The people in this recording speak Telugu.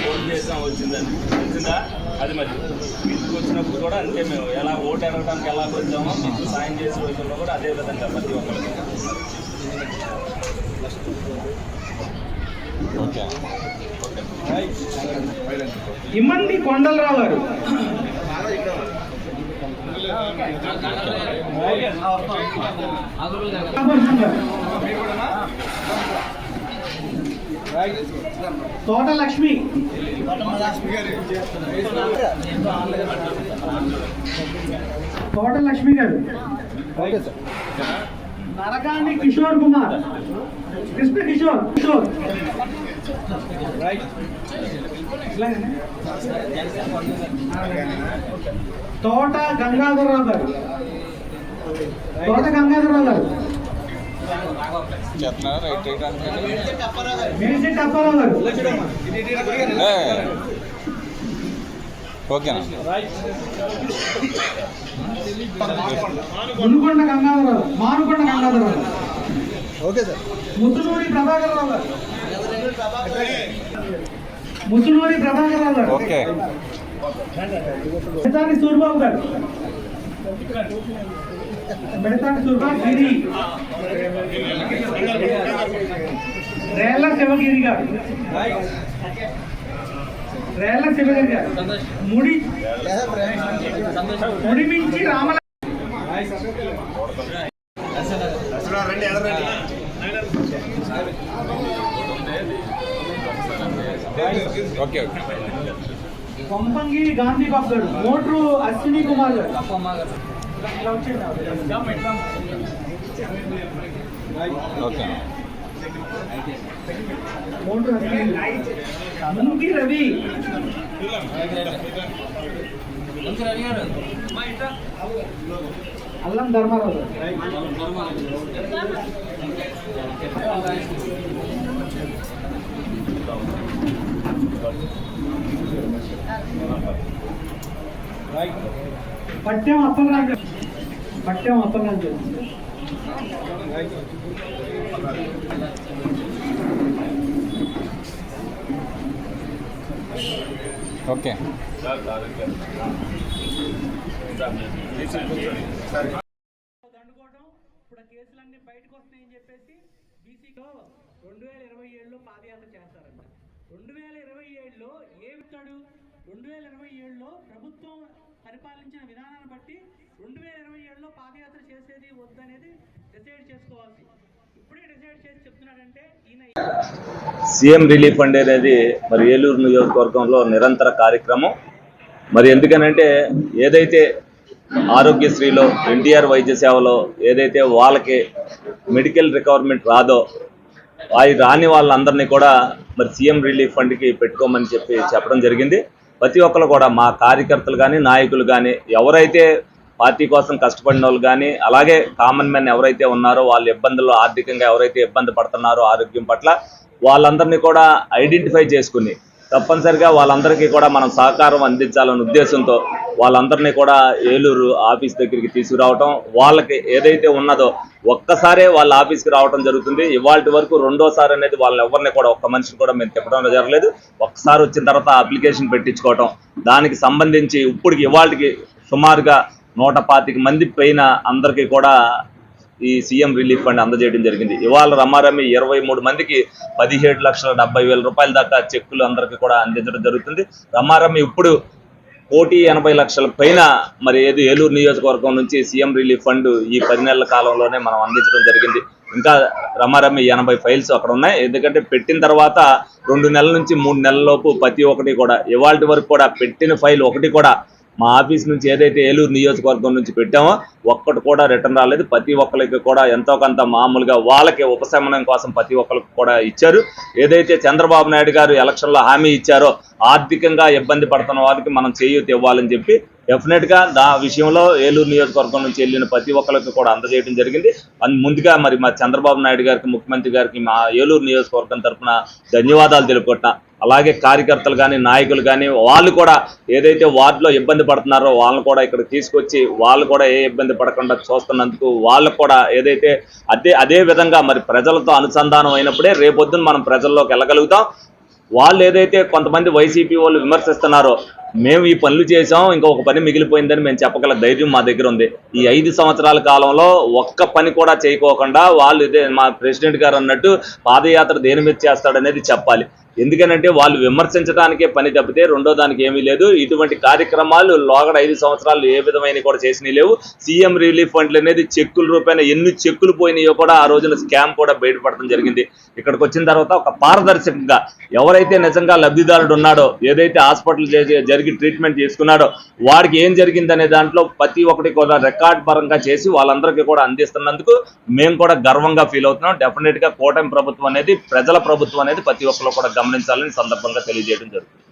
ఫోన్ చేసాం వచ్చిందా అది మరి ఇంటికి వచ్చినప్పుడు కూడా అంతే మేము ఎలా ఓటు అడగడానికి ఎలా వచ్చామో మీకు సాయం చేసే రోజుల్లో కూడా అదే విధంగా ప్రతి ఒక్కరికి. ఇమ్మంది కొండలరావు గారు, తోట లక్ష్మి, తోట లక్ష్మి గారు, నరకాని కిషోర్ కుమార్, కృష్ణ కిషోర్ తోట గంగాధరరావు గారు, తోట గంగాధరరావు గారు, మిరిశెట్టి అప్పారావు గారు, మునుకొండ గంగాధరరావు, మానుకొండ గంగాధరరావు, ముత్తునూరి ప్రభాకరరావు గారు, ముత్తునూరి ప్రభాకరరావు గారు, బెడతాని సూర్బాబు గారు, బెడతాని సూర్బాబు గిరి, రేళ్ల శివగిరి గారు, రేళ్ల శివగిరి గారు, ముడిమించి రామల కొంపంగి గాంధీ బాబు గారు, మోట్రు అశ్విని కుమార్ గారు, మోట్రు అశ్విని, ముంగి రవి, అల్లం ధర్మారావు గారు, పట్టెం అప్పలరాజు, పట్టెం అప్పలరాజు, ఓకే దండుకోవడం ఇప్పుడు కేసులన్నీ బయటకు వస్తాయని చెప్పేసి బీసీలో 2027లో పాదయాత్ర చేస్తారంట. 2027లో ఏమిస్తాడు? 2027లో ప్రభుత్వం పరిపాలించిన విధానాన్ని బట్టి 2027లో పాదయాత్ర చేసేది వద్దనేది డిసైడ్ చేసుకోవాల్సి, ఇప్పుడే డిసైడ్ చేసి చెప్తున్నాడంటే ఈయన. సీఎం రిలీఫ్ ఫండ్ అనేది మరి ఏలూరు నియోజకవర్గంలో నిరంతర కార్యక్రమం. మరి ఎందుకనంటే ఏదైతే ఆరోగ్యశ్రీలో ఎన్టీఆర్ వైద్య సేవలో ఏదైతే వాళ్ళకి మెడికల్ రికవర్మెంట్ రాదో అవి రాని వాళ్ళందరినీ కూడా మరి సీఎం రిలీఫ్ ఫండ్కి పెట్టుకోమని చెప్పడం జరిగింది. ప్రతి ఒక్కరు కూడా మా కార్యకర్తలు కానీ నాయకులు కానీ ఎవరైతే పార్టీ కోసం కష్టపడిన వాళ్ళు కానీ అలాగే కామన్ మ్యాన్ ఎవరైతే ఉన్నారో వాళ్ళ ఇబ్బందుల్లో ఆర్థికంగా ఎవరైతే ఇబ్బంది పడుతున్నారో ఆరోగ్యం పట్ల వాళ్ళందరినీ కూడా ఐడెంటిఫై చేసుకుని తప్పనిసరిగా వాళ్ళందరికీ కూడా మనం సహకారం అందించాలనే ఉద్దేశంతో వాళ్ళందరినీ కూడా ఏలూరు ఆఫీస్ దగ్గరికి తీసుకురావటం, వాళ్ళకి ఏదైతే ఉన్నదో ఒక్కసారే వాళ్ళ ఆఫీస్కి రావడం జరుగుతుంది. ఇవాళ వరకు రెండోసారి అనేది వాళ్ళని ఎవరిని కూడా ఒక్క మనిషిని కూడా మేము తిప్పడం జరగలేదు. ఒక్కసారి వచ్చిన తర్వాత అప్లికేషన్ పెట్టించుకోవటం, దానికి సంబంధించి ఇప్పటికి ఇవాళకి సుమారుగా 125 మంది పైన అందరికీ కూడా ఈ సీఎం రిలీఫ్ ఫండ్ అందజేయడం జరిగింది. ఇవాళ రమారమి 23 మందికి 17,70,000 రూపాయల దాకా చెక్కులు అందరికీ కూడా అందించడం జరుగుతుంది. రమారమి ఇప్పుడు 1,80,00,000 పైన మరి ఏలూరు నియోజకవర్గం నుంచి సీఎం రిలీఫ్ ఫండ్ ఈ 10 నెలల కాలంలోనే మనం అందించడం జరిగింది. ఇంకా రమారమి 80 ఫైల్స్ అక్కడ ఉన్నాయి. ఎందుకంటే పెట్టిన తర్వాత 2 నెలల నుంచి 3 నెలల లోపు ప్రతి ఒక్కటి కూడా ఇవాళ వరకు కూడా పెట్టిన ఫైల్ ఒకటి కూడా మా ఆఫీస్ నుంచి ఏదైతే ఏలూరు నియోజకవర్గం నుంచి పెట్టామో ఒక్కటి కూడా రిటర్న్ రాలేదు. ప్రతి ఒక్కరికి కూడా ఎంతో కొంత మామూలుగా వాళ్ళకి ఉపశమనం కోసం ప్రతి ఒక్కరికి కూడా ఇచ్చారు. ఏదైతే చంద్రబాబు నాయుడు గారు ఎలక్షన్లో హామీ ఇచ్చారో ఆర్థికంగా ఇబ్బంది పడుతున్న వారికి మనం చేయూత ఇవ్వాలని చెప్పి డెఫినెట్గా విషయంలో ఏలూరు నియోజకవర్గం నుంచి వెళ్ళిన ప్రతి ఒక్కరికి కూడా అందజేయడం జరిగింది. ముందుగా మరి మా చంద్రబాబు నాయుడు గారికి, ముఖ్యమంత్రి గారికి మా ఏలూరు నియోజకవర్గం తరఫున ధన్యవాదాలు తెలుపుకుంటున్నా. అలాగే కార్యకర్తలు కానీ, నాయకులు కానీ వాళ్ళు కూడా ఏదైతే వార్డులో ఇబ్బంది పడుతున్నారో వాళ్ళని కూడా ఇక్కడికి తీసుకొచ్చి వాళ్ళు కూడా ఏ ఇబ్బంది పడకుండా చూస్తున్నందుకు వాళ్ళకు కూడా ఏదైతే అదే విధంగా మరి ప్రజలతో అనుసంధానం అయినప్పుడే రేపొద్దున మనం ప్రజల్లోకి వెళ్ళగలుగుతాం. వాళ్ళు ఏదైతే కొంతమంది వైసీపీ వాళ్ళు విమర్శిస్తున్నారో మేము ఈ పనులు చేసాం, ఇంకొక పని మిగిలిపోయిందని మేము చెప్పగల ధైర్యం మా దగ్గర ఉంది. ఈ 5 సంవత్సరాల కాలంలో ఒక్క పని కూడా చేయకోకుండా వాళ్ళు ఇదే మా ప్రెసిడెంట్ గారు అన్నట్టు పాదయాత్ర దేని మీద చేస్తాడనేది చెప్పాలి. ఎందుకనంటే వాళ్ళు విమర్శించడానికే పని తప్పితే రెండో దానికి ఏమీ లేదు. ఇటువంటి కార్యక్రమాలు లోగడ 5 సంవత్సరాలు ఏ విధమైన కూడా చేసినవి లేవు. సీఎం రిలీఫ్ ఫండ్లు అనేది చెక్కుల రూపాయన ఎన్ని చెక్కులు పోయినాయో కూడా ఆ రోజున స్కామ్ కూడా బయటపడడం జరిగింది. ఇక్కడికి వచ్చిన తర్వాత ఒక పారదర్శకంగా ఎవరైతే నిజంగా లబ్ధిదారుడు ఉన్నాడో, ఏదైతే హాస్పిటల్ జరిగి ట్రీట్మెంట్ చేసుకున్నాడో వాడికి ఏం జరిగిందనే దాంట్లో ప్రతి ఒక్కటి కూడా రికార్డ్ పరంగా చేసి వాళ్ళందరికీ కూడా అందిస్తున్నందుకు మేము కూడా గర్వంగా ఫీల్ అవుతున్నాం. డెఫినెట్గా కూటమి ప్రభుత్వం అనేది ప్రజల ప్రభుత్వం అనేది ప్రతి ఒక్కరు కూడా గమనించాలని సందర్భంగా తెలియజేయడం జరుగుతుంది.